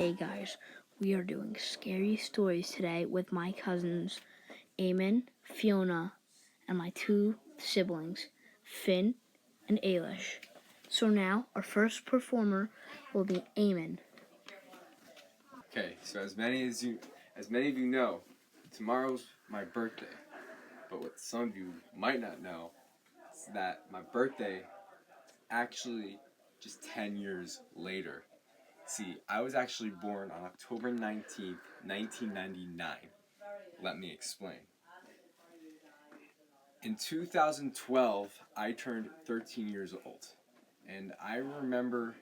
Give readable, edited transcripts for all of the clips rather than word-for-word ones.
Hey guys, we are doing scary stories today with my cousins Eamon, Fiona, and my two siblings, Finn and Ailish. So now our first performer will be Eamon. Okay, so as many of you know, tomorrow's my birthday. But what some of you might not know is that my birthday is actually just 10 years later. See, I was actually born on October 19th, 1999. Let me explain. In 2012, I turned 13 years old. And I remember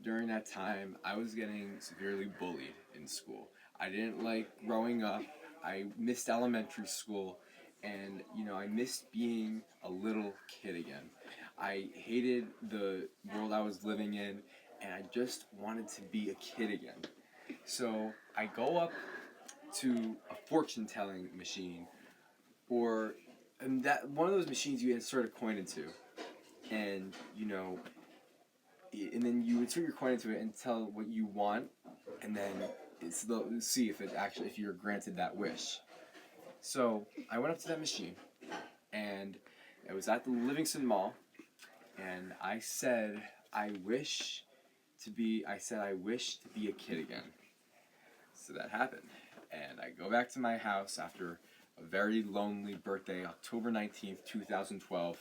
during that time, I was getting severely bullied in school. I didn't like growing up. I missed elementary school. And, I missed being a little kid again. I hated the world I was living in, and I just wanted to be a kid again. So I go up to a fortune telling machine, and that one of those machines you insert a coin into, and and then you insert your coin into it and tell what you want, and then see if you're granted that wish. So I went up to that machine, and it was at the Livingston Mall, and I said I wish to be a kid again. So that happened, and I go back to my house after a very lonely birthday, October 19th, 2012,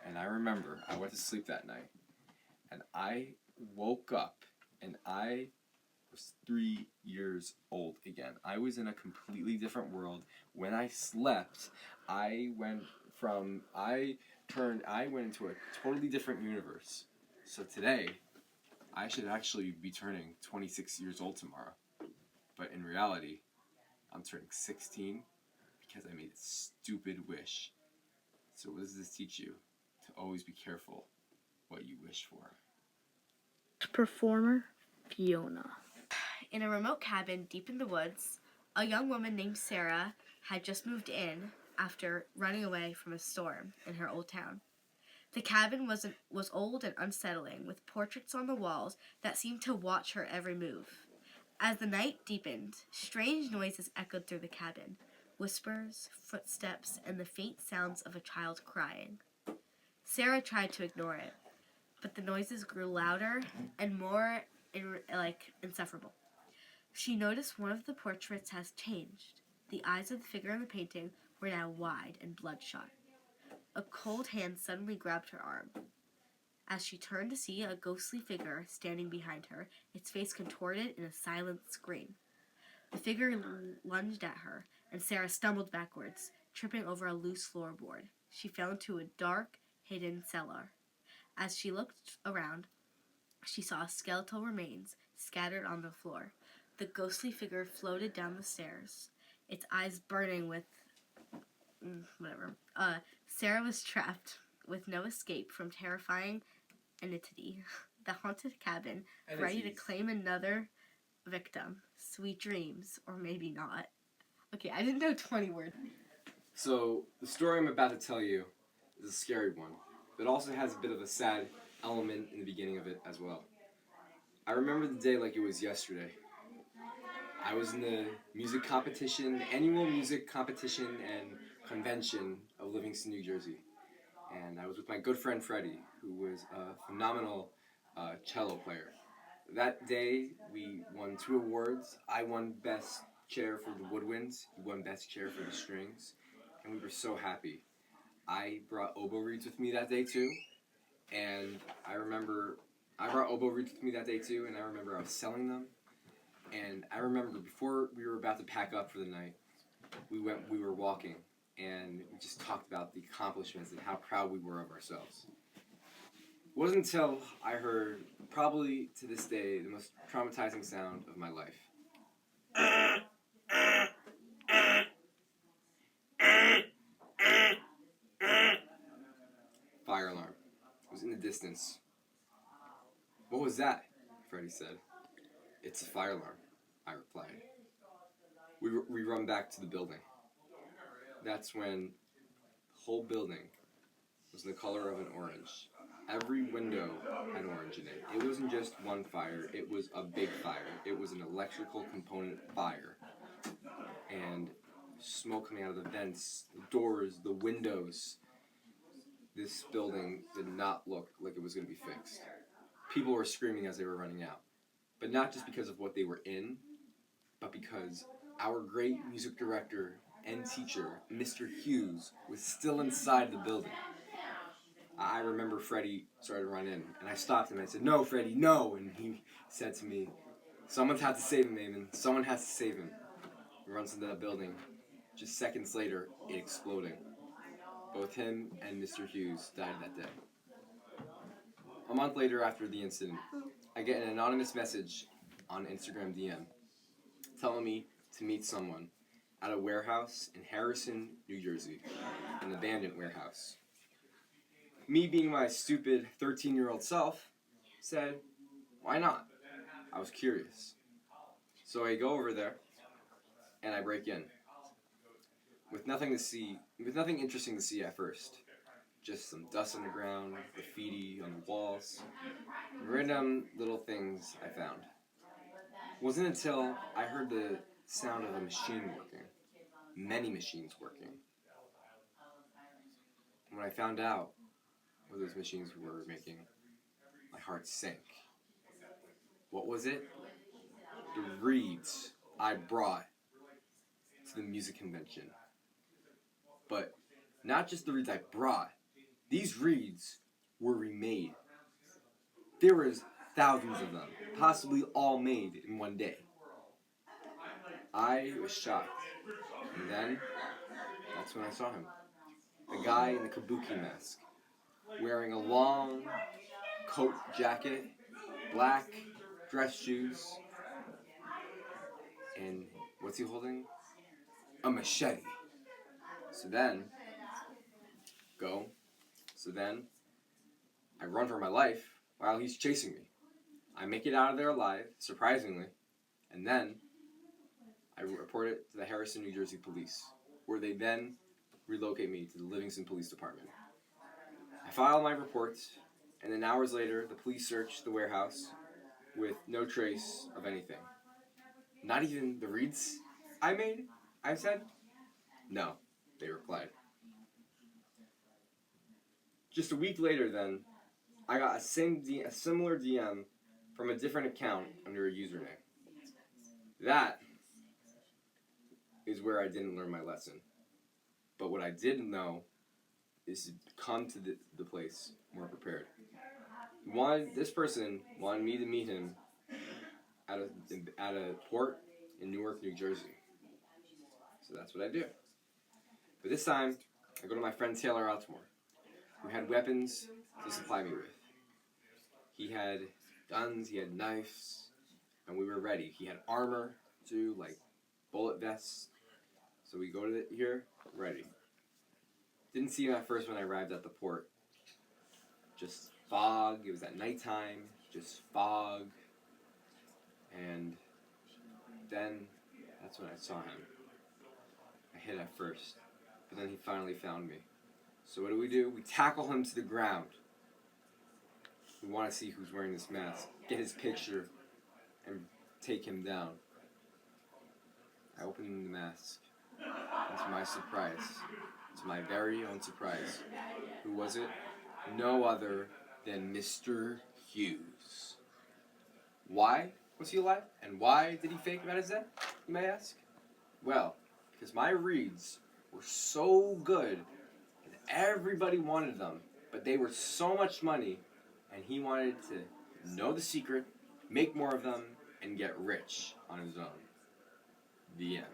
and I remember I went to sleep that night. And I woke up and I was 3 years old again. I was in a completely different world. When I slept, I went into a totally different universe. So today, I should actually be turning 26 years old tomorrow. But in reality, I'm turning 16 because I made a stupid wish. So what does this teach you? To always be careful what you wish for. Performer Fiona. In a remote cabin deep in the woods, a young woman named Sarah had just moved in after running away from a storm in her old town. The cabin was old and unsettling, with portraits on the walls that seemed to watch her every move. As the night deepened, strange noises echoed through the cabin, whispers, footsteps, and the faint sounds of a child crying. Sarah tried to ignore it, but the noises grew louder and more insufferable. She noticed one of the portraits has changed. The eyes of the figure in the painting were now wide and bloodshot. A cold hand suddenly grabbed her arm. As she turned to see a ghostly figure standing behind her, its face contorted in a silent scream. The figure lunged at her, and Sarah stumbled backwards, tripping over a loose floorboard. She fell into a dark, hidden cellar. As she looked around, she saw skeletal remains scattered on the floor. The ghostly figure floated down the stairs, its eyes burning with whatever. Sarah was trapped with no escape from terrifying entity. The haunted cabin, ready to claim another victim. Sweet dreams, or maybe not. Okay, I didn't know 20 words. So, the story I'm about to tell you is a scary one, but also has a bit of a sad element in the beginning of it as well. I remember the day like it was yesterday. I was in the annual music competition and convention of Livingston, New Jersey. And I was with my good friend Freddie, who was a phenomenal cello player. That day, we won 2 awards. I won Best Chair for the woodwinds. He won Best Chair for the strings. And we were so happy. I brought oboe reeds with me that day too. And I brought oboe reeds with me that day too, and I remember I was selling them. And I remember before we were about to pack up for the night, we were walking, and we just talked about the accomplishments and how proud we were of ourselves. It wasn't until I heard, probably to this day, the most traumatizing sound of my life. Fire alarm. It was in the distance. "What was that?" Freddie said. "It's a fire alarm," I replied. We run back to the building. That's when the whole building was the color of an orange, every window had orange in it. It wasn't just one fire, it was a big fire. It was an electrical component fire. And smoke coming out of the vents, the doors, the windows. This building did not look like it was going to be fixed. People were screaming as they were running out. But not just because of what they were in, but because our great music director and teacher, Mr. Hughes, was still inside the building. I remember Freddie started to run in, and I stopped him and I said, "No, Freddie, no!" And he said to me, "Someone's had to save him, Eamon. Someone has to save him." He runs into that building. Just seconds later, it exploding. Both him and Mr. Hughes died that day. A month later after the incident, I get an anonymous message on Instagram DM telling me to meet someone at a warehouse in Harrison, New Jersey, an abandoned warehouse. Me being my stupid 13-year-old self said, why not? I was curious. So I go over there and I break in. With nothing interesting to see at first. Just some dust on the ground, graffiti on the walls, random little things I found. It wasn't until I heard the sound of a machine working, many machines working. When I found out what those machines were making, my heart sank. What was it? The reeds I brought to the music convention. But not just the reeds I brought. These reeds were remade. There was thousands of them, possibly all made in one day. I was shocked. And then, that's when I saw him. The guy in the kabuki mask, wearing a long coat jacket, black dress shoes, and what's he holding? A machete. So then, I run for my life while he's chasing me. I make it out of there alive, surprisingly, and then I report it to the Harrison, New Jersey police, where they then relocate me to the Livingston Police Department. I file my report, and then hours later, the police search the warehouse with no trace of anything. Not even the reeds I made, I said? No, they replied. Just a week later then, I got a similar DM from a different account under a username. That is where I didn't learn my lesson. But what I did know is to come to the place more prepared. This person wanted me to meet him at a port in Newark, New Jersey. So that's what I do. But this time, I go to my friend Taylor Altmore, who had weapons to supply me with. He had guns, he had knives, and we were ready. He had armor too, like bullet vests. So we go to here, ready. Didn't see him at first when I arrived at the port. Just fog, it was at nighttime, just fog. And then, that's when I saw him. I hid at first, but then he finally found me. So what do? We tackle him to the ground. We want to see who's wearing this mask, get his picture, and take him down. I open the mask, and to my surprise, to my very own surprise, who was it? No other than Mr. Hughes. Why was he alive? And why did he fake about his death, you may ask? Well, because my reeds were so good, and everybody wanted them, but they were so much money, and he wanted to know the secret, make more of them, and get rich on his own. The end.